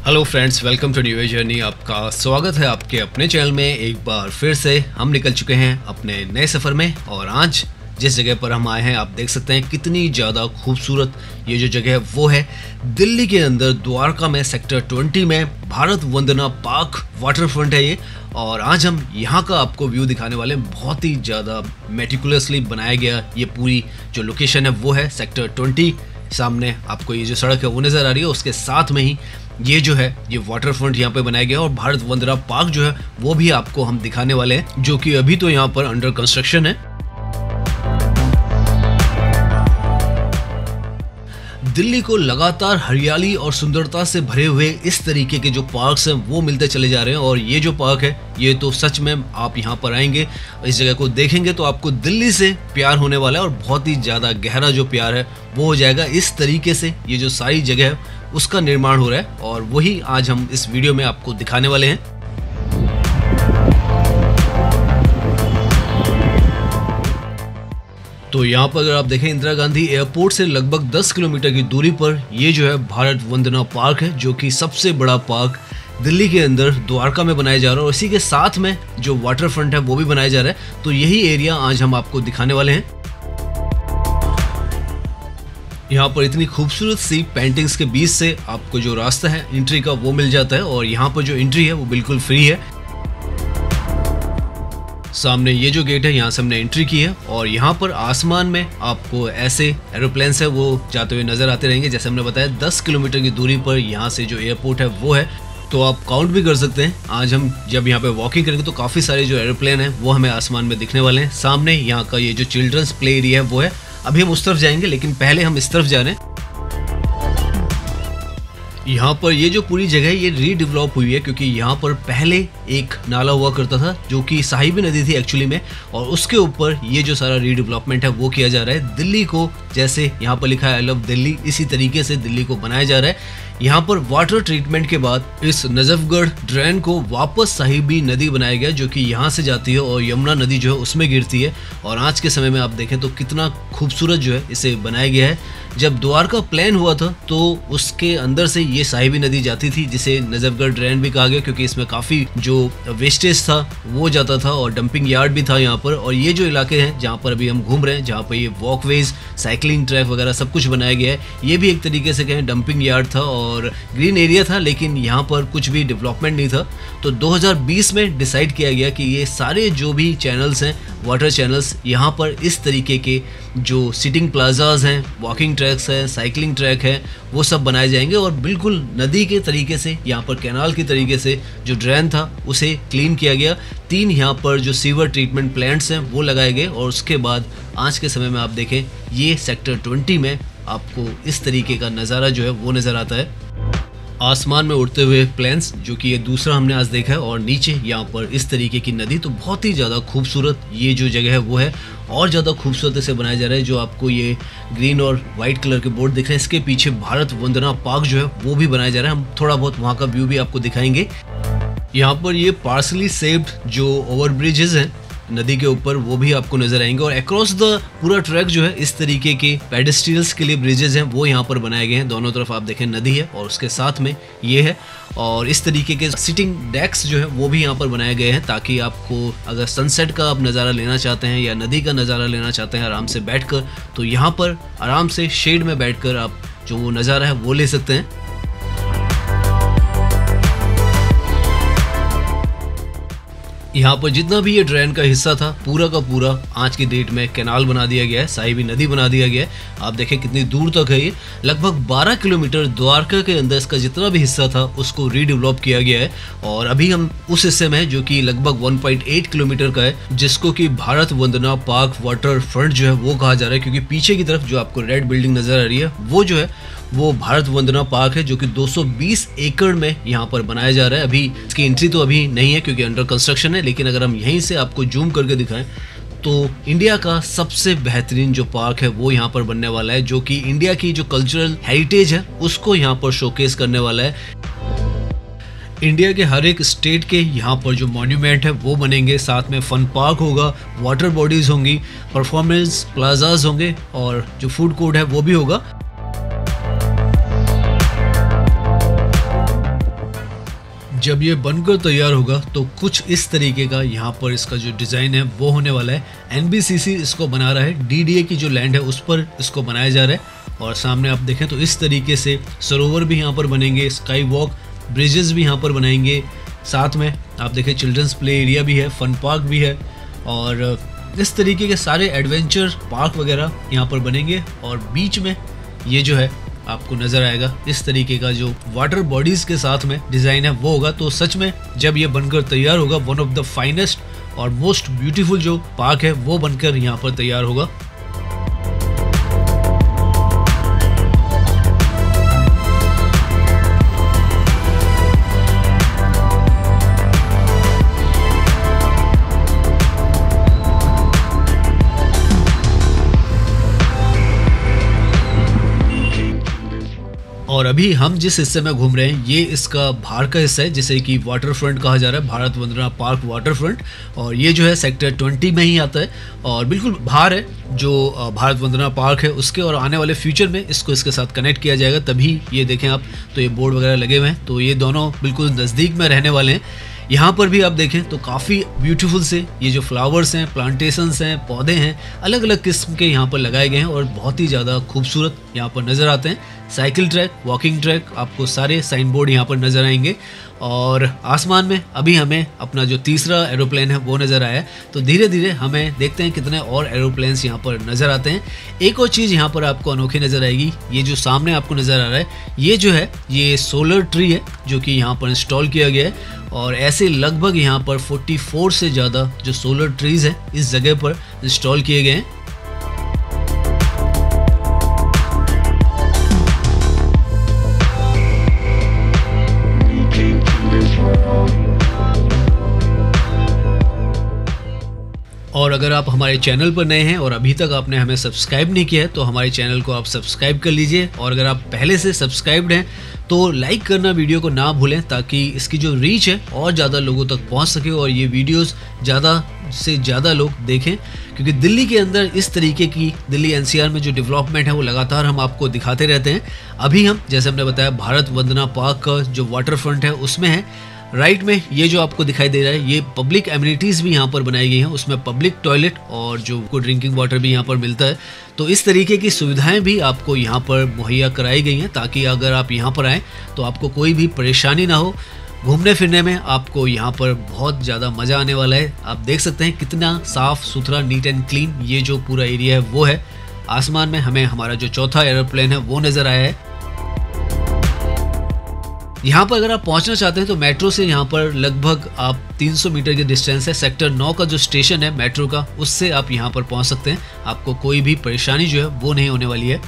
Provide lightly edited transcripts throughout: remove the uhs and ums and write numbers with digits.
Hello friends, welcome to new journey. आपका स्वागत है आपके अपने चैनल में। एक बार फिर से हम निकल चुके हैं अपने नए सफ़र में और आज जिस जगह पर हम आए हैं आप देख सकते हैं कितनी ज़्यादा खूबसूरत ये जो जगह है वो है दिल्ली के अंदर द्वारका में सेक्टर 20 में भारत वंदना पार्क वाटर फ्रंट है ये। और आज हम यहाँ का आपको व्यू दिखाने वाले हैं। बहुत ही ज़्यादा मेटिकुलसली बनाया गया ये पूरी जो लोकेशन है वो है सेक्टर 20। सामने आपको ये जो सड़क है वो नज़र आ रही है, उसके साथ में ही ये जो है ये वाटर फ्रंट यहाँ पे बनाया गया और भारत वंदना पार्क जो है वो भी आपको हम दिखाने वाले हैं, जो कि अभी तो यहाँ पर अंडर कंस्ट्रक्शन है। दिल्ली को लगातार हरियाली और सुंदरता से भरे हुए इस तरीके के जो पार्क्स हैं वो मिलते चले जा रहे हैं। और ये जो पार्क है ये तो सच में आप यहाँ पर आएंगे, इस जगह को देखेंगे तो आपको दिल्ली से प्यार होने वाला है और बहुत ही ज़्यादा गहरा जो प्यार है वो हो जाएगा। इस तरीके से ये जो सारी जगह है उसका निर्माण हो रहा है और वही आज हम इस वीडियो में आपको दिखाने वाले हैं। तो यहाँ पर अगर आप देखें इंदिरा गांधी एयरपोर्ट से लगभग 10 किलोमीटर की दूरी पर ये जो है भारत वंदना पार्क है, जो कि सबसे बड़ा पार्क दिल्ली के अंदर द्वारका में बनाया जा रहा है और इसी के साथ में जो वाटर फ्रंट है वो भी बनाया जा रहा है। तो यही एरिया आज हम आपको दिखाने वाले हैं। यहाँ पर इतनी खूबसूरत सी पेंटिंग्स के बीच से आपको जो रास्ता है एंट्री का वो मिल जाता है और यहाँ पर जो एंट्री है वो बिल्कुल फ्री है। सामने ये जो गेट है यहाँ से हमने एंट्री की है और यहाँ पर आसमान में आपको ऐसे एरोप्लेन्स है वो जाते हुए नजर आते रहेंगे। जैसे हमने बताया 10 किलोमीटर की दूरी पर यहाँ से जो एयरपोर्ट है वो है, तो आप काउंट भी कर सकते हैं। आज हम जब यहाँ पे वॉकिंग करेंगे तो काफ़ी सारे जो एरोप्लेन है वो हमें आसमान में दिखने वाले हैं। सामने यहाँ का ये जो चिल्ड्रंस प्ले एरिया है वो है। अभी हम उस तरफ जाएंगे लेकिन पहले हम इस तरफ जा रहे हैं। यहाँ पर ये जो पूरी जगह है ये रीडेवलप हुई है क्योंकि यहाँ पर पहले एक नाला हुआ करता था जो कि साहिबी नदी थी एक्चुअली में, और उसके ऊपर ये जो सारा रीडेवलपमेंट है वो किया जा रहा है। दिल्ली को जैसे यहाँ पर लिखा है आई लव दिल्ली, इसी तरीके से दिल्ली को बनाया जा रहा है। यहाँ पर वाटर ट्रीटमेंट के बाद इस नजफगढ़ ड्रेन को वापस साहिबी नदी बनाया गया, जो कि यहाँ से जाती है और यमुना नदी जो है उसमें गिरती है। और आज के समय में आप देखें तो कितना खूबसूरत जो है इसे बनाया गया है। जब द्वारका प्लान हुआ था तो उसके अंदर से ये साहिबी नदी जाती थी, जिसे नजफगढ़ ड्रेन भी कहा गया क्योंकि इसमें काफ़ी जो वेस्टेज था वो जाता था और डंपिंग यार्ड भी था यहाँ पर। और ये जो इलाके हैं जहाँ पर अभी हम घूम रहे हैं, जहाँ पर ये वॉकवेज, साइकिलिंग ट्रैक वगैरह सब कुछ बनाया गया है, ये भी एक तरीके से कहें डंपिंग यार्ड था और ग्रीन एरिया था, लेकिन यहाँ पर कुछ भी डेवलपमेंट नहीं था। तो 2020 में डिसाइड किया गया कि ये सारे जो भी चैनल्स हैं, वाटर चैनल्स, यहाँ पर इस तरीके के जो सिटिंग प्लाजाज हैं, वॉकिंग ट्रैक्स हैं, साइकिलिंग ट्रैक है, वो सब बनाए जाएंगे और बिल्कुल नदी के तरीके से, यहाँ पर कैनाल की तरीके से जो ड्रेन था उसे क्लीन किया गया। 3 यहाँ पर जो सीवर ट्रीटमेंट प्लांट्स हैं वो लगाए गए और उसके बाद आज के समय में आप देखें ये सेक्टर 20 में आपको इस तरीके का नज़ारा जो है वो नज़र आता है। आसमान में उड़ते हुए प्लेन्स, जो कि ये दूसरा हमने आज देखा है, और नीचे यहाँ पर इस तरीके की नदी। तो बहुत ही ज़्यादा खूबसूरत ये जो जगह है वो है और ज़्यादा खूबसूरत से बनाया जा रहा है। जो आपको ये ग्रीन और वाइट कलर के बोर्ड दिख रहे हैं, इसके पीछे भारत वंदना पार्क जो है वो भी बनाया जा रहा है। हम थोड़ा बहुत वहाँ का व्यू भी आपको दिखाएंगे। यहाँ पर ये पार्सली सेव्ड जो ओवर ब्रिजेस हैं नदी के ऊपर वो भी आपको नजर आएंगे और अक्रॉस द पूरा ट्रैक जो है इस तरीके के पेडेस्ट्रियल्स के लिए ब्रिजेस हैं वो यहाँ पर बनाए गए हैं। दोनों तरफ आप देखें नदी है और उसके साथ में ये है, और इस तरीके के सिटिंग डेक्स जो है वो भी यहाँ पर बनाए गए हैं ताकि आपको अगर सनसेट का आप नज़ारा लेना चाहते हैं या नदी का नज़ारा लेना चाहते हैं आराम से बैठकर, तो यहाँ पर आराम से शेड में बैठकर आप जो वो नज़ारा है वो ले सकते हैं। यहाँ पर जितना भी ये ड्रेन का हिस्सा था पूरा का पूरा आज की डेट में कैनाल बना दिया गया है, साहिबी नदी बना दिया गया है। आप देखें कितनी दूर तक है ये, लगभग 12 किलोमीटर द्वारका के अंदर इसका जितना भी हिस्सा था उसको रीडेवलप किया गया है। और अभी हम उस हिस्से में जो कि लगभग 1.8 किलोमीटर का है, जिसको कि भारत वंदना पार्क वाटर फ्रंट जो है वो कहा जा रहा है, क्योंकि पीछे की तरफ जो आपको रेड बिल्डिंग नजर आ रही है वो जो है वो भारत वंदना पार्क है, जो कि 220 एकड़ में यहाँ पर बनाया जा रहा है। अभी इसकी एंट्री तो अभी नहीं है क्योंकि अंडर कंस्ट्रक्शन है, लेकिन अगर हम यहीं से आपको जूम करके दिखाएं तो इंडिया का सबसे बेहतरीन जो पार्क है वो यहाँ पर बनने वाला है, जो कि इंडिया की जो कल्चरल हेरिटेज है उसको यहाँ पर शोकेस करने वाला है। इंडिया के हर एक स्टेट के यहाँ पर जो मॉन्यूमेंट है वो बनेंगे, साथ में फन पार्क होगा, वाटर बॉडीज होंगी, परफॉर्मेंस प्लाजाज होंगे और जो फूड कोर्ट है वो भी होगा। जब ये बनकर तैयार होगा तो कुछ इस तरीके का यहाँ पर इसका जो डिज़ाइन है वो होने वाला है। एनबीसीसी इसको बना रहा है, डीडीए की जो लैंड है उस पर इसको बनाया जा रहा है। और सामने आप देखें तो इस तरीके से सरोवर भी यहाँ पर बनेंगे, स्काई वॉक, ब्रिजेस भी यहाँ पर बनाएंगे। साथ में आप देखें चिल्ड्रंस प्ले एरिया भी है, फन पार्क भी है और इस तरीके के सारे एडवेंचर पार्क वगैरह यहाँ पर बनेंगे। और बीच में ये जो है आपको नज़र आएगा इस तरीके का जो वाटर बॉडीज़ के साथ में डिज़ाइन है वो होगा। तो सच में जब ये बनकर तैयार होगा वन ऑफ द फाइनेस्ट और मोस्ट ब्यूटीफुल जो पार्क है वो बनकर यहाँ पर तैयार होगा। और अभी हम जिस हिस्से में घूम रहे हैं ये इसका बाहर का हिस्सा है जिसे कि वाटर फ्रंट कहा जा रहा है, भारत वंदना पार्क वाटर फ्रंट। और ये जो है सेक्टर 20 में ही आता है और बिल्कुल बाहर है जो भारत वंदना पार्क है उसके। और आने वाले फ्यूचर में इसको इसके साथ कनेक्ट किया जाएगा, तभी ये देखें आप तो ये बोर्ड वगैरह लगे हुए हैं, तो ये दोनों बिल्कुल नज़दीक में रहने वाले हैं। यहाँ पर भी आप देखें तो काफ़ी ब्यूटीफुल से ये जो फ्लावर्स हैं, प्लांटेशंस हैं, पौधे हैं, अलग अलग किस्म के यहाँ पर लगाए गए हैं और बहुत ही ज़्यादा खूबसूरत यहाँ पर नज़र आते हैं। साइकिल ट्रैक, वॉकिंग ट्रैक, आपको सारे साइन बोर्ड यहाँ पर नज़र आएंगे। और आसमान में अभी हमें अपना जो तीसरा एरोप्लेन है वो नज़र आया है, तो धीरे धीरे हमें देखते हैं कितने और एरोप्लेन्स यहाँ पर नज़र आते हैं। एक और चीज़ यहाँ पर आपको अनोखी नज़र आएगी, ये जो सामने आपको नज़र आ रहा है ये जो है ये सोलर ट्री है जो कि यहाँ पर इंस्टॉल किया गया है। और ऐसे लगभग यहाँ पर 44 से ज़्यादा जो सोलर ट्रीज़ हैं इस जगह पर इंस्टॉल किए गए हैं। और अगर आप हमारे चैनल पर नए हैं और अभी तक आपने हमें सब्सक्राइब नहीं किया है तो हमारे चैनल को आप सब्सक्राइब कर लीजिए। और अगर आप पहले से सब्सक्राइब्ड हैं तो लाइक करना वीडियो को ना भूलें, ताकि इसकी जो रीच है और ज़्यादा लोगों तक पहुंच सके और ये वीडियोस ज़्यादा से ज़्यादा लोग देखें। क्योंकि दिल्ली के अंदर इस तरीके की दिल्ली एनसीआर में जो डेवलपमेंट है वो लगातार हम आपको दिखाते रहते हैं। अभी हम जैसे हमने बताया भारत वंदना पार्क का जो वाटर फ्रंट है उसमें है। राइट में ये जो आपको दिखाई दे रहा है ये पब्लिक एमिनिटीज़ भी यहाँ पर बनाई गई हैं, उसमें पब्लिक टॉयलेट और जो को ड्रिंकिंग वाटर भी यहाँ पर मिलता है। तो इस तरीके की सुविधाएं भी आपको यहाँ पर मुहैया कराई गई हैं, ताकि अगर आप यहाँ पर आएँ तो आपको कोई भी परेशानी ना हो। घूमने फिरने में आपको यहाँ पर बहुत ज़्यादा मज़ा आने वाला है। आप देख सकते हैं कितना साफ़ सुथरा, नीट एंड क्लीन ये जो पूरा एरिया है वो है। आसमान में हमें हमारा जो चौथा एरोप्लेन है वो नज़र आया है। यहाँ पर अगर आप पहुँचना चाहते हैं तो मेट्रो से यहाँ पर लगभग आप 300 मीटर की डिस्टेंस है। सेक्टर 9 का जो स्टेशन है मेट्रो का उससे आप यहाँ पर पहुँच सकते हैं। आपको कोई भी परेशानी जो है वो नहीं होने वाली है।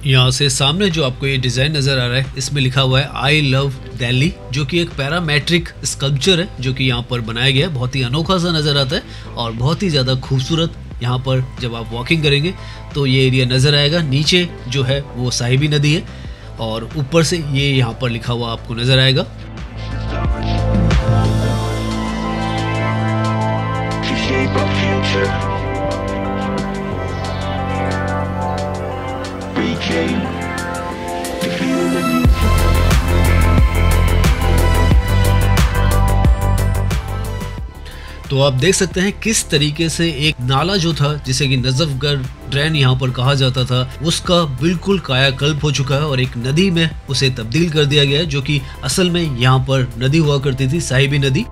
यहाँ से सामने जो आपको ये डिज़ाइन नज़र आ रहा है इसमें लिखा हुआ है आई लव दिल्ली, जो कि एक पैरामेट्रिक स्कल्पचर है जो कि यहाँ पर बनाया गया है। बहुत ही अनोखा सा नज़र आता है और बहुत ही ज़्यादा खूबसूरत। यहाँ पर जब आप वॉकिंग करेंगे तो ये एरिया नज़र आएगा। नीचे जो है वो साहिबी नदी है और ऊपर से ये यहाँ पर लिखा हुआ आपको नज़र आएगा। तो आप देख सकते हैं किस तरीके से एक नाला जो था जिसे कि नजफगढ़ ड्रेन यहाँ पर कहा जाता था उसका बिल्कुल कायाकल्प हो चुका है और एक नदी में उसे तब्दील कर दिया गया है, जो कि असल में यहाँ पर नदी हुआ करती थी, साहिबी नदी।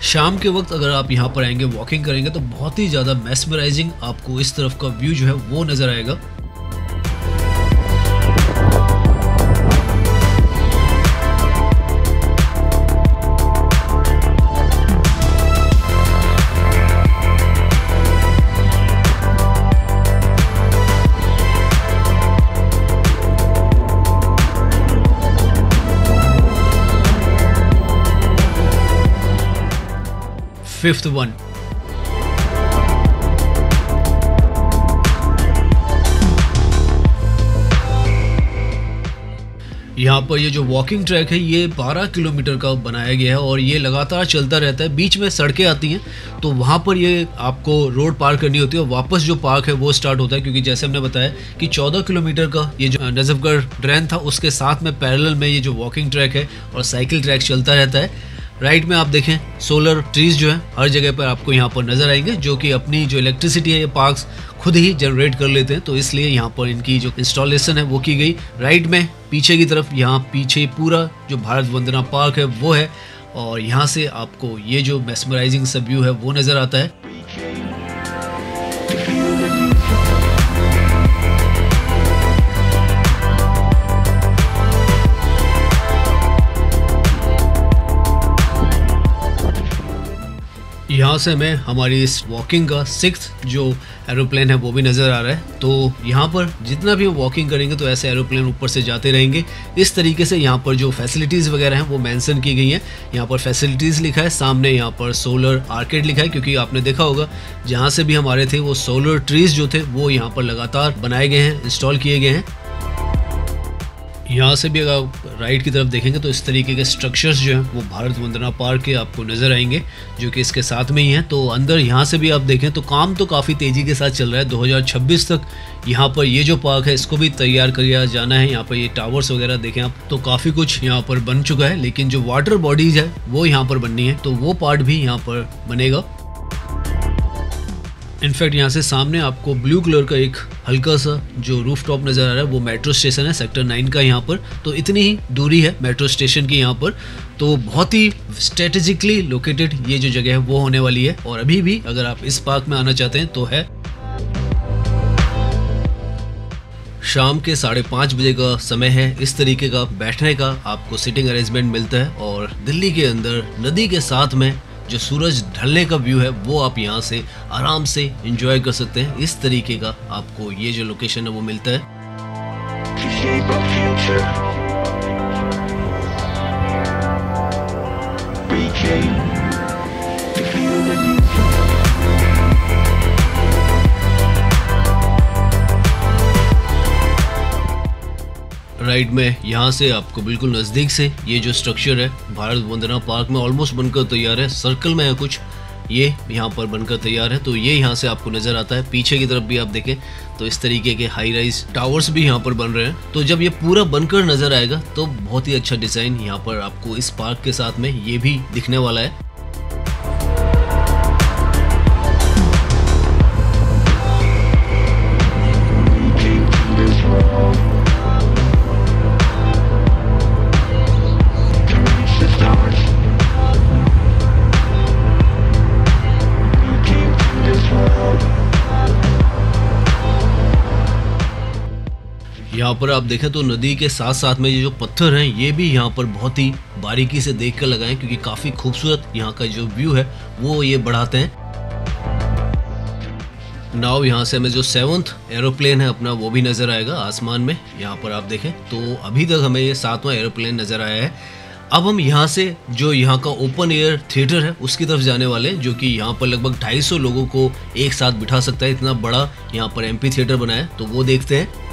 शाम के वक्त अगर आप यहाँ पर आएंगे वॉकिंग करेंगे तो बहुत ही ज़्यादा मैस्मराइजिंग आपको इस तरफ का व्यू जो है वो नज़र आएगा। फिफ्थ वन, यहाँ पर ये जो वॉकिंग ट्रैक है ये 12 किलोमीटर का बनाया गया है और ये लगातार चलता रहता है। बीच में सड़कें आती हैं तो वहाँ पर ये आपको रोड पार करनी होती है और वापस जो पार्क है वो स्टार्ट होता है, क्योंकि जैसे हमने बताया कि 14 किलोमीटर का ये जो नजफगढ़ ड्रेन था उसके साथ में पैरेलल में ये जो वॉकिंग ट्रैक है और साइकिल ट्रैक चलता रहता है। राइट में आप देखें सोलर ट्रीज जो है हर जगह पर आपको यहाँ पर नजर आएंगे, जो कि अपनी जो इलेक्ट्रिसिटी है ये पार्क्स खुद ही जनरेट कर लेते हैं, तो इसलिए यहाँ पर इनकी जो इंस्टॉलेशन है वो की गई। राइट में पीछे की तरफ यहाँ पीछे पूरा जो भारत वंदना पार्क है वो है और यहाँ से आपको ये जो मेस्मराइजिंग सा व्यू है वो नजर आता है। यहाँ से हमें हमारी इस वॉकिंग का 6th जो एरोप्लेन है वो भी नज़र आ रहा है। तो यहाँ पर जितना भी हम वॉकिंग करेंगे तो ऐसे एरोप्लेन ऊपर से जाते रहेंगे। इस तरीके से यहाँ पर जो फैसिलिटीज़ वगैरह हैं वो मेंशन की गई हैं। यहाँ पर फैसिलिटीज़ लिखा है, सामने यहाँ पर सोलर आर्केड लिखा है, क्योंकि आपने देखा होगा जहाँ से भी हमारे थे वो सोलर ट्रीज जो थे वो यहाँ पर लगातार बनाए गए हैं, इंस्टॉल किए गए हैं। यहाँ से भी अगर आप राइट की तरफ देखेंगे तो इस तरीके के स्ट्रक्चर्स जो हैं वो भारत वंदना पार्क के आपको नज़र आएंगे, जो कि इसके साथ में ही हैं। तो अंदर यहाँ से भी आप देखें तो काम तो काफ़ी तेज़ी के साथ चल रहा है। 2026 तक यहाँ पर ये जो पार्क है इसको भी तैयार किया जाना है। यहाँ पर ये टावर्स वगैरह देखें आप तो काफ़ी कुछ यहाँ पर बन चुका है, लेकिन जो वाटर बॉडीज़ है वो यहाँ पर बननी है, तो वो पार्ट भी यहाँ पर बनेगा। इनफैक्ट यहाँ से सामने आपको ब्लू कलर का एक हल्का सा जो रूफटॉप नज़र आ रहा है वो मेट्रो स्टेशन है सेक्टर 9 का। यहाँ पर तो इतनी ही दूरी है मेट्रो स्टेशन की यहाँ पर, तो बहुत ही स्ट्रेटेजिकली लोकेटेड ये जो जगह है वो होने वाली है। और अभी भी अगर आप इस पार्क में आना चाहते हैं तो है। शाम के 5:30 बजे का समय है। इस तरीके का बैठने का आपको सिटिंग अरेंजमेंट मिलता है और दिल्ली के अंदर नदी के साथ में जो सूरज ढलने का व्यू है वो आप यहाँ से आराम से एंजॉय कर सकते हैं। इस तरीके का आपको ये जो लोकेशन है वो मिलता है। राइट में यहाँ से आपको बिल्कुल नज़दीक से ये जो स्ट्रक्चर है भारत वंदना पार्क में ऑलमोस्ट बनकर तैयार है। सर्कल में है कुछ, ये यहाँ पर बनकर तैयार है, तो ये यहाँ से आपको नज़र आता है। पीछे की तरफ भी आप देखें तो इस तरीके के हाई राइज टावर्स भी यहाँ पर बन रहे हैं। तो जब ये पूरा बनकर नज़र आएगा तो बहुत ही अच्छा डिज़ाइन यहाँ पर आपको इस पार्क के साथ में ये भी दिखने वाला है। यहाँ पर आप देखें तो नदी के साथ साथ में ये जो पत्थर हैं ये भी यहाँ पर बहुत ही बारीकी से देख कर लगाएं, क्योंकि काफ़ी खूबसूरत यहाँ का जो व्यू है वो ये बढ़ाते हैं। नाउ यहाँ से हमें जो 7th एरोप्लेन है अपना वो भी नज़र आएगा आसमान में। यहाँ पर आप देखें तो अभी तक हमें ये 7वां एरोप्लेन नज़र आया है। अब हम यहाँ से जो यहाँ का ओपन एयर थिएटर है उसकी तरफ जाने वाले हैं, जो कि यहाँ पर लगभग 250 लोगों को एक साथ बिठा सकता है। इतना बड़ा यहाँ पर एम्पी थिएटर बना है, तो वो देखते हैं।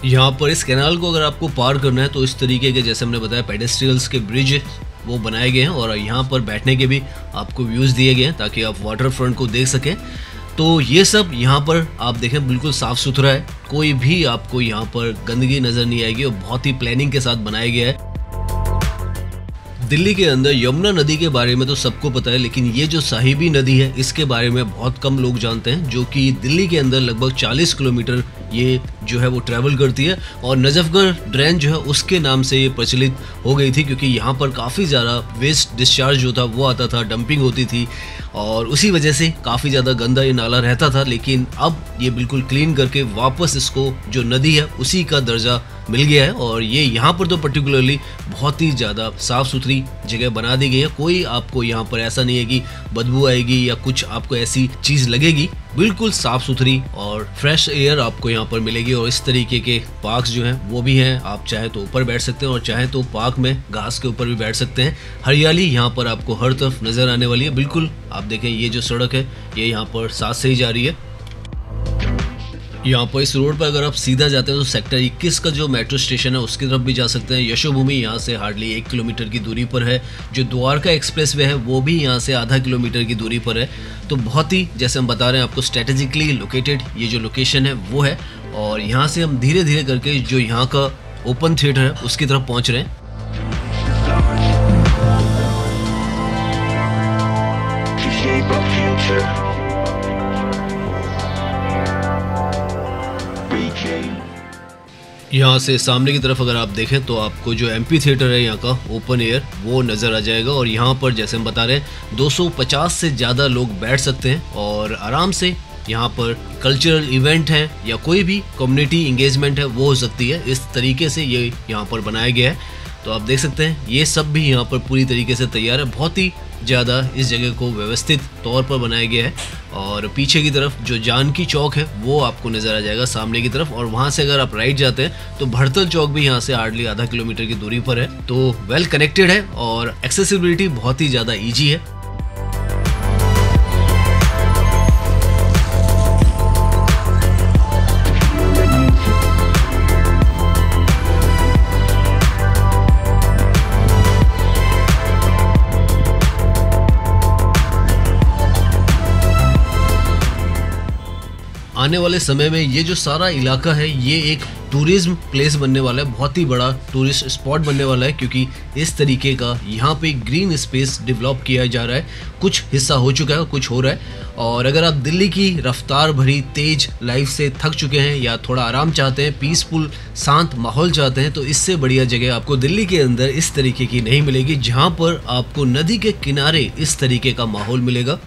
यहाँ पर इस कैनाल को अगर आपको पार करना है तो इस तरीके के जैसे हमने बताया पेडेस्ट्रियल्स के ब्रिज वो बनाए गए हैं और यहाँ पर बैठने के भी आपको व्यूज़ दिए गए हैं ताकि आप वाटर फ्रंट को देख सकें। तो ये सब यहाँ पर आप देखें बिल्कुल साफ़ सुथरा है, कोई भी आपको यहाँ पर गंदगी नज़र नहीं आएगी और बहुत ही प्लानिंग के साथ बनाया गया है। दिल्ली के अंदर यमुना नदी के बारे में तो सबको पता है, लेकिन ये जो साहिबी नदी है इसके बारे में बहुत कम लोग जानते हैं, जो कि दिल्ली के अंदर लगभग 40 किलोमीटर ये जो है वो ट्रैवल करती है। और नजफगढ़ ड्रेन जो है उसके नाम से ये प्रचलित हो गई थी, क्योंकि यहाँ पर काफ़ी ज़्यादा वेस्ट डिस्चार्ज जो था वो आता था, डंपिंग होती थी और उसी वजह से काफ़ी ज़्यादा गंदा ये नाला रहता था। लेकिन अब ये बिल्कुल क्लीन करके वापस इसको जो नदी है उसी का दर्जा मिल गया है और ये यहाँ पर तो पर्टिकुलरली बहुत ही ज़्यादा साफ़ सुथरी जगह बना दी गई है। कोई आपको यहाँ पर ऐसा नहीं है कि बदबू आएगी या कुछ आपको ऐसी चीज़ लगेगी, बिल्कुल साफ़ सुथरी और फ्रेश एयर आपको यहाँ पर मिलेगी। और इस तरीके के पार्क्स जो हैं वो भी हैं, आप चाहे तो ऊपर बैठ सकते हैं और चाहे तो पार्क में घास के ऊपर भी बैठ सकते हैं। हरियाली यहाँ पर आपको हर तरफ नज़र आने वाली है। बिल्कुल आप देखें ये जो सड़क है ये यहाँ पर साथ से ही जा रही है। यहाँ पर इस रोड पर अगर आप सीधा जाते हैं तो सेक्टर 21 का जो मेट्रो स्टेशन है उसकी तरफ भी जा सकते हैं। यशोभूमि यहाँ से हार्डली 1 किलोमीटर की दूरी पर है। जो द्वारका एक्सप्रेस वे है वो भी यहाँ से आधा किलोमीटर की दूरी पर है। तो बहुत ही, जैसे हम बता रहे हैं आपको, स्ट्रेटेजिकली लोकेटेड ये जो लोकेशन है वो है। और यहाँ से हम धीरे धीरे करके जो यहाँ का ओपन थिएटर है उसकी तरफ पहुँच रहे हैं। यहाँ से सामने की तरफ अगर आप देखें तो आपको जो एमपी थिएटर है यहाँ का ओपन एयर वो नज़र आ जाएगा। और यहाँ पर जैसे हम बता रहे हैं 250 से ज़्यादा लोग बैठ सकते हैं और आराम से यहाँ पर कल्चरल इवेंट है या कोई भी कम्युनिटी इंगेजमेंट है वो हो सकती है। इस तरीके से ये यहाँ पर बनाया गया है। तो आप देख सकते हैं ये सब भी यहाँ पर पूरी तरीके से तैयार है। बहुत ही ज़्यादा इस जगह को व्यवस्थित तौर पर बनाया गया है। और पीछे की तरफ जो जानकी चौक है वो आपको नज़र आ जाएगा सामने की तरफ। और वहाँ से अगर आप राइट जाते हैं तो भड़तल चौक भी यहाँ से हार्डली आधा किलोमीटर की दूरी पर है। तो वेल कनेक्टेड है और एक्सेसिबिलिटी बहुत ही ज़्यादा ईजी है। आने वाले समय में ये जो सारा इलाका है ये एक टूरिज्म प्लेस बनने वाला है। बहुत ही बड़ा टूरिस्ट स्पॉट बनने वाला है क्योंकि इस तरीके का यहाँ पे ग्रीन स्पेस डेवलप किया जा रहा है। कुछ हिस्सा हो चुका है, कुछ हो रहा है। और अगर आप दिल्ली की रफ्तार भरी तेज लाइफ से थक चुके हैं या थोड़ा आराम चाहते हैं, पीसफुल शांत माहौल चाहते हैं, तो इससे बढ़िया जगह आपको दिल्ली के अंदर इस तरीके की नहीं मिलेगी, जहाँ पर आपको नदी के किनारे इस तरीके का माहौल मिलेगा।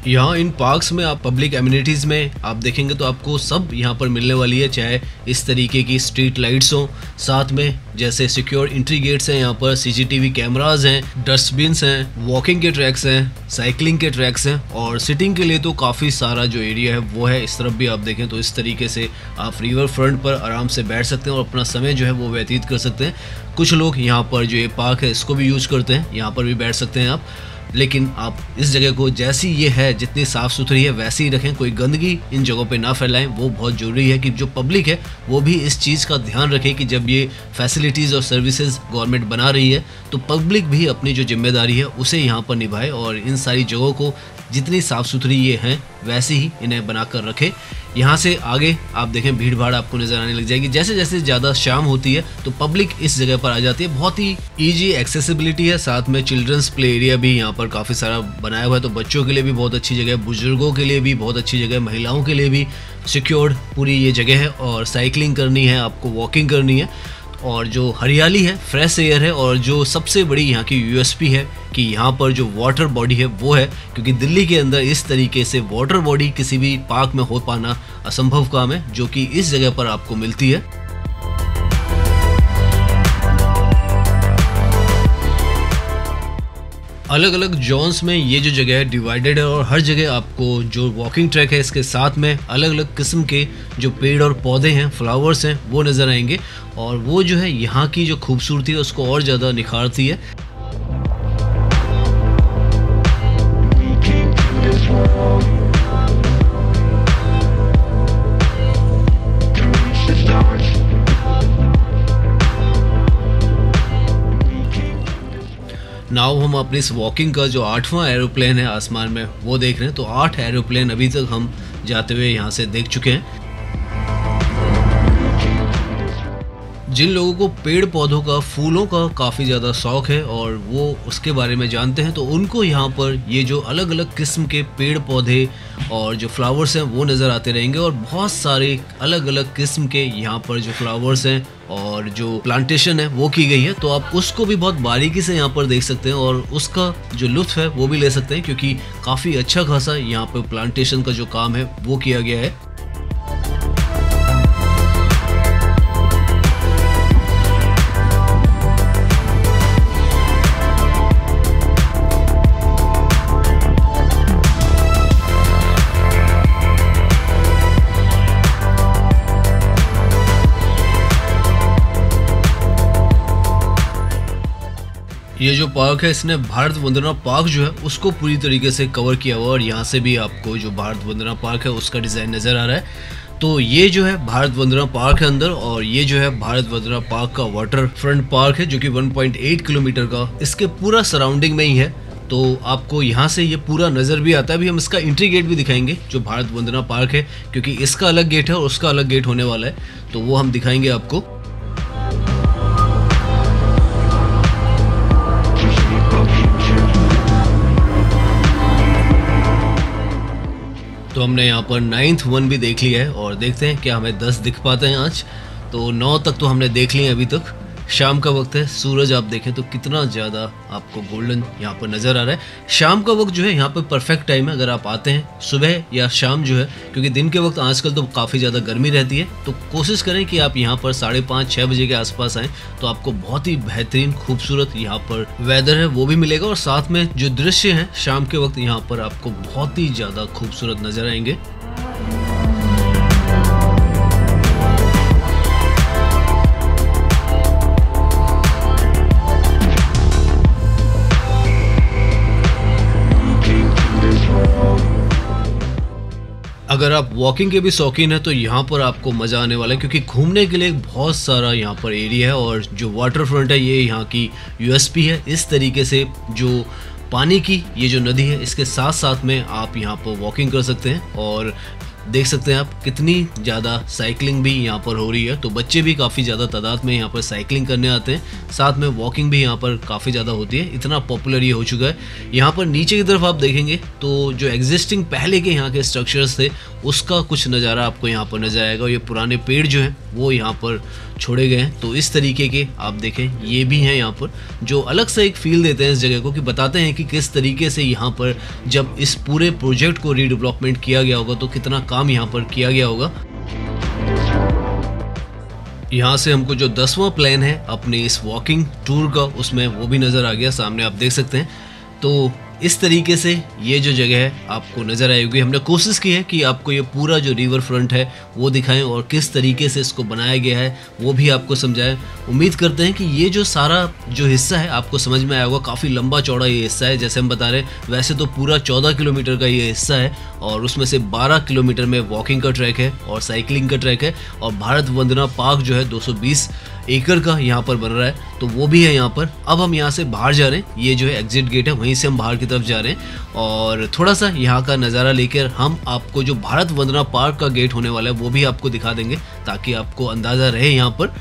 यहाँ इन पार्क्स में आप पब्लिक एमिनिटीज़ में आप देखेंगे तो आपको सब यहाँ पर मिलने वाली है। चाहे इस तरीके की स्ट्रीट लाइट्स हो, साथ में जैसे सिक्योर एंट्री गेट्स हैं, यहाँ पर सीसीटीवी कैमरास हैं, डस्टबिन्स हैं, वॉकिंग के ट्रैक्स हैं, साइकिलिंग के ट्रैक्स हैं और सिटिंग के लिए तो काफ़ी सारा जो एरिया है वो है। इस तरफ भी आप देखें तो इस तरीके से आप रिवर फ्रंट पर आराम से बैठ सकते हैं और अपना समय जो है वो व्यतीत कर सकते हैं। कुछ लोग यहाँ पर जो ये पार्क है इसको भी यूज़ करते हैं, यहाँ पर भी बैठ सकते हैं आप। लेकिन आप इस जगह को जैसी ये है, जितनी साफ़ सुथरी है वैसे ही रखें। कोई गंदगी इन जगहों पे ना फैलाएं। वो बहुत ज़रूरी है कि जो पब्लिक है वो भी इस चीज़ का ध्यान रखे कि जब ये फैसिलिटीज़ और सर्विसेज गवर्नमेंट बना रही है तो पब्लिक भी अपनी जो जिम्मेदारी है उसे यहाँ पर निभाए और इन सारी जगहों को जितनी साफ़ सुथरी ये हैं वैसे ही इन्हें बनाकर रखे। यहाँ से आगे आप देखें भीड़ भाड़ आपको नज़र आने लग जाएगी। जैसे जैसे ज़्यादा शाम होती है तो पब्लिक इस जगह पर आ जाती है। बहुत ही ईजी एक्सेसिबिलिटी है। साथ में चिल्ड्रंस प्ले एरिया भी यहाँ पर काफ़ी सारा बनाया हुआ है। तो बच्चों के लिए भी बहुत अच्छी जगह है, बुजुर्गों के लिए भी बहुत अच्छी जगह है, महिलाओं के लिए भी सिक्योर्ड पूरी ये जगह है। और साइकिलिंग करनी है, आपको वॉकिंग करनी है और जो हरियाली है, फ्रेश एयर है। और जो सबसे बड़ी यहाँ की यूएसपी है कि यहाँ पर जो वाटर बॉडी है वो है, क्योंकि दिल्ली के अंदर इस तरीके से वाटर बॉडी किसी भी पार्क में हो पाना असंभव काम है, जो कि इस जगह पर आपको मिलती है। अलग अलग जोन्स में ये जो जगह है डिवाइडेड है और हर जगह आपको जो वॉकिंग ट्रैक है इसके साथ में अलग अलग किस्म के जो पेड़ और पौधे हैं, फ्लावर्स हैं, वो नज़र आएंगे और वो जो है यहाँ की जो खूबसूरती है उसको और ज़्यादा निखारती है। नाउ हम अपनी इस वॉकिंग का जो 8वां एरोप्लेन है आसमान में वो देख रहे हैं। तो 8 एरोप्लेन अभी तक हम जाते हुए यहाँ से देख चुके हैं। जिन लोगों को पेड़ पौधों का, फूलों का काफ़ी ज़्यादा शौक़ है और वो उसके बारे में जानते हैं तो उनको यहाँ पर ये जो अलग अलग किस्म के पेड़ पौधे और जो फ्लावर्स हैं वो नज़र आते रहेंगे। और बहुत सारे अलग अलग किस्म के यहाँ पर जो फ्लावर्स हैं और जो प्लांटेशन है वो की गई है। तो आप उसको भी बहुत बारीकी से यहाँ पर देख सकते हैं और उसका जो लुत्फ़ है वो भी ले सकते हैं, क्योंकि काफ़ी अच्छा खासा यहाँ पर प्लांटेशन का जो काम है वो किया गया है। ये जो पार्क है इसने भारत वंदना पार्क जो है उसको पूरी तरीके से कवर किया हुआ, और यहाँ से भी आपको जो भारत वंदना पार्क है उसका डिज़ाइन नज़र आ रहा है। तो ये जो है भारत वंदना पार्क है अंदर, और ये जो है भारत वंदना पार्क का वाटर फ्रंट पार्क है जो कि 1.8 किलोमीटर का इसके पूरा सराउंडिंग में ही है। तो आपको यहाँ से ये पूरा नज़र भी आता है। अभी हम इसका एंट्री गेट भी दिखाएंगे जो भारत वंदना पार्क है, क्योंकि इसका अलग गेट है और उसका अलग गेट होने वाला है, तो वो हम दिखाएंगे आपको। तो हमने यहाँ पर 9th वन भी देख लिया है, और देखते हैं क्या हमें 10 दिख पाते हैं आज। तो 9 तक तो हमने देख लिए अभी तक। शाम का वक्त है, सूरज आप देखें तो कितना ज़्यादा आपको गोल्डन यहाँ पर नज़र आ रहा है। शाम का वक्त जो है यहाँ पर परफेक्ट टाइम है अगर आप आते हैं सुबह या शाम जो है, क्योंकि दिन के वक्त आजकल तो काफ़ी ज़्यादा गर्मी रहती है। तो कोशिश करें कि आप यहाँ पर 5:30-6 बजे के आसपास आएँ, तो आपको बहुत ही बेहतरीन खूबसूरत यहाँ पर वेदर है वो भी मिलेगा, और साथ में जो दृश्य हैं शाम के वक्त यहाँ पर आपको बहुत ही ज़्यादा खूबसूरत नज़र आएंगे। अगर आप वॉकिंग के भी शौकीन हैं तो यहाँ पर आपको मज़ा आने वाला है, क्योंकि घूमने के लिए बहुत सारा यहाँ पर एरिया है, और जो वाटर फ्रंट है ये यहाँ की यूएसपी है। इस तरीके से जो पानी की ये जो नदी है इसके साथ साथ में आप यहाँ पर वॉकिंग कर सकते हैं, और देख सकते हैं आप कितनी ज़्यादा साइकिलिंग भी यहाँ पर हो रही है। तो बच्चे भी काफ़ी ज़्यादा तादाद में यहाँ पर साइकिलिंग करने आते हैं, साथ में वॉकिंग भी यहाँ पर काफ़ी ज़्यादा होती है। इतना पॉपुलर ये हो चुका है। यहाँ पर नीचे की तरफ आप देखेंगे तो जो एग्जिस्टिंग पहले के यहाँ के स्ट्रक्चर्स थे उसका कुछ नज़ारा आपको यहाँ पर नज़र आएगा। ये पुराने पेड़ जो हैं वो यहाँ पर छोड़े गए हैं, तो इस तरीके के आप देखें ये भी हैं यहाँ पर, जो अलग से एक फील देते हैं इस जगह को, कि बताते हैं कि किस तरीके से यहाँ पर जब इस पूरे प्रोजेक्ट को रीडेवलपमेंट किया गया होगा तो कितना काम यहाँ पर किया गया होगा। यहाँ से हमको जो 10वां प्लान है अपने इस वॉकिंग टूर का उसमें वो भी नज़र आ गया, सामने आप देख सकते हैं। तो इस तरीके से ये जो जगह है आपको नज़र आएगी। हमने कोशिश की है कि आपको ये पूरा जो रिवर फ्रंट है वो दिखाएं, और किस तरीके से इसको बनाया गया है वो भी आपको समझाएं। उम्मीद करते हैं कि ये जो सारा जो हिस्सा है आपको समझ में आया होगा। काफ़ी लंबा चौड़ा ये हिस्सा है, जैसे हम बता रहे हैं वैसे तो पूरा 14 किलोमीटर का ये हिस्सा है, और उसमें से 12 किलोमीटर में वॉकिंग का ट्रैक है और साइकिलिंग का ट्रैक है, और भारत वंदना पार्क जो है 220 एकड़ का यहाँ पर बन रहा है, तो वो भी है यहाँ पर। अब हम यहाँ से बाहर जा रहे हैं, ये जो है एग्जिट गेट है, वहीं से हम बाहर की तरफ जा रहे हैं, और थोड़ा सा यहाँ का नज़ारा लेकर हम आपको जो भारत वंदना पार्क का गेट होने वाला है वो भी आपको दिखा देंगे, ताकि आपको अंदाज़ा रहे। यहाँ पर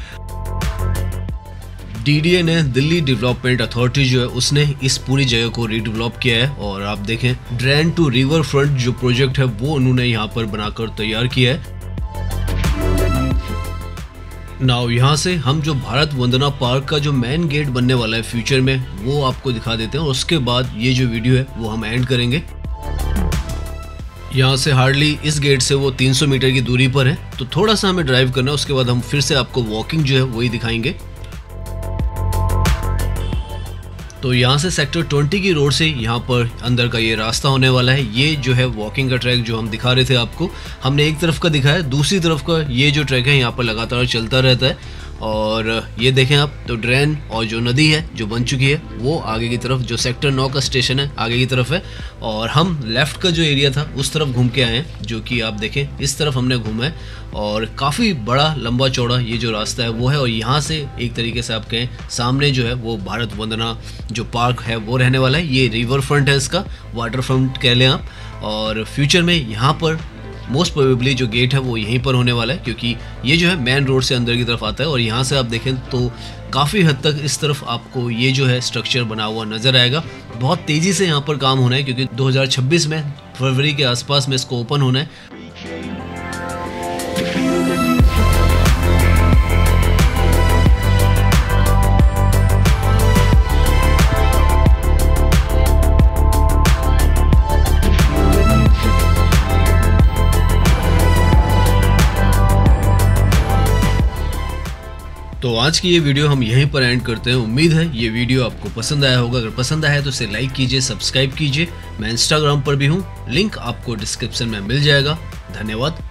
DDA ने, दिल्ली डेवलपमेंट अथॉरिटी जो है उसने इस पूरी जगह को रीडेवलप किया है, और आप देखें ड्रेन टू रिवर फ्रंट जो प्रोजेक्ट है वो उन्होंने यहाँ पर बनाकर तैयार किया है। नाउ यहाँ से हम जो भारत वंदना पार्क का जो मेन गेट बनने वाला है फ्यूचर में वो आपको दिखा देते हैं, और उसके बाद ये जो वीडियो है वो हम एंड करेंगे। यहाँ से हार्डली इस गेट से वो 300 मीटर की दूरी पर है, तो थोड़ा सा हमें ड्राइव करना है, उसके बाद हम फिर से आपको वॉकिंग जो है वही दिखाएंगे। तो यहाँ से सेक्टर 20 की रोड से यहाँ पर अंदर का ये रास्ता होने वाला है। ये जो है वॉकिंग का ट्रैक जो हम दिखा रहे थे आपको, हमने एक तरफ का दिखाया, दूसरी तरफ का ये जो ट्रैक है यहाँ पर लगातार चलता रहता है। और ये देखें आप, तो ड्रेन और जो नदी है जो बन चुकी है वो आगे की तरफ, जो सेक्टर 9 का स्टेशन है आगे की तरफ है, और हम लेफ़्ट का जो एरिया था उस तरफ घूम के आए हैं, जो कि आप देखें इस तरफ हमने घूमा है, और काफ़ी बड़ा लंबा चौड़ा ये जो रास्ता है वो है। और यहाँ से एक तरीके से आप कहें सामने जो है वो भारत वंदना जो पार्क है वो रहने वाला है। ये रिवर फ्रंट है, इसका वाटर फ्रंट कह लें आप, और फ्यूचर में यहाँ पर मोस्ट प्रोबेबली जो गेट है वो यहीं पर होने वाला है, क्योंकि ये जो है मेन रोड से अंदर की तरफ आता है। और यहाँ से आप देखें तो काफ़ी हद तक इस तरफ आपको ये जो है स्ट्रक्चर बना हुआ नज़र आएगा। बहुत तेज़ी से यहाँ पर काम होना है, क्योंकि 2026 में फरवरी के आसपास में इसको ओपन होना है। तो आज की ये वीडियो हम यहीं पर एंड करते हैं। उम्मीद है ये वीडियो आपको पसंद आया होगा। अगर पसंद आया तो इसे लाइक कीजिए, सब्सक्राइब कीजिए। मैं इंस्टाग्राम पर भी हूँ, लिंक आपको डिस्क्रिप्शन में मिल जाएगा। धन्यवाद।